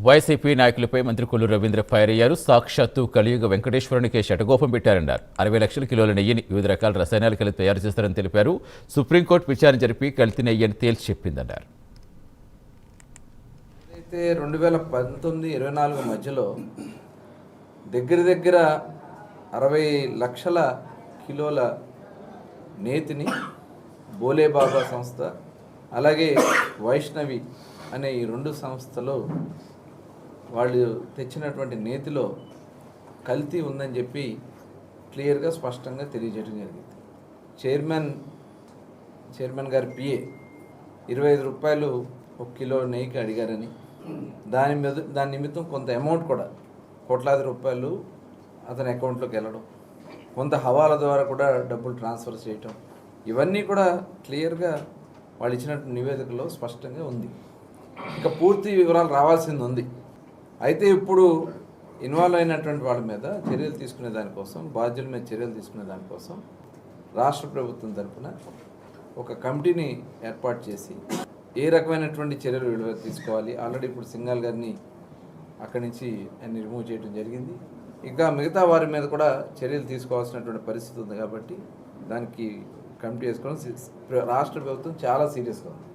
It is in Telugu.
వైసీపీ నాయకులపై మంత్రి కొల్లు రవీంద్ర ఫైర్ అయ్యారు. సాక్షాత్తు కలియుగ వెంకటేశ్వరునికే శటగోపం పెట్టారన్నారు. 60 లక్షల కిలోల నెయ్యిని వివిధ రకాల రసాయనాలు కలిపి తయారు చేస్తారని తెలిపారు. సుప్రీంకోర్టు విచారణ జరిపి కల్తీ నెయ్యి అని తేల్చి చెప్పిందన్నారు. అయితే 2019-24 మధ్యలో దగ్గర 60 లక్షల కిలోల నేతిని బోలేబాబా సంస్థ అలాగే వైష్ణవి అనే ఈ 2 సంస్థలు వాళ్ళు తెచ్చినటువంటి నేతిలో కల్తీ ఉందని చెప్పి క్లియర్గా స్పష్టంగా తెలియజేయడం జరిగింది. చైర్మన్ గారి పిఏ 25 రూపాయలు 1 కిలో నెయ్యికి అడిగారని, దాని నిమిత్తం కొంత అమౌంట్ కూడా కోట్లాది రూపాయలు అతని అకౌంట్లోకి వెళ్ళడం, కొంత హవాలా ద్వారా కూడా డబ్బులు ట్రాన్స్ఫర్ చేయటం, ఇవన్నీ కూడా క్లియర్గా వాళ్ళు ఇచ్చినటువంటి నివేదికలో స్పష్టంగా ఉంది. ఇక పూర్తి వివరాలు రావాల్సింది ఉంది. అయితే ఇప్పుడు ఇన్వాల్వ్ అయినటువంటి వాళ్ళ మీద చర్యలు తీసుకునే దానికోసం, బాధ్యుల మీద చర్యలు తీసుకునే దానికోసం రాష్ట్ర ప్రభుత్వం తరఫున ఒక కమిటీని ఏర్పాటు చేసి ఏ రకమైనటువంటి చర్యలు విడుదల తీసుకోవాలి. ఆల్రెడీ ఇప్పుడు సింఘాల్ గారిని అక్కడి నుంచి ఆయన రిమూవ్ చేయడం జరిగింది. ఇంకా మిగతా వారి మీద కూడా చర్యలు తీసుకోవాల్సినటువంటి పరిస్థితి ఉంది. కాబట్టి దానికి కమిటీ వేసుకోవడం రాష్ట్ర ప్రభుత్వం చాలా సీరియస్గా ఉంది.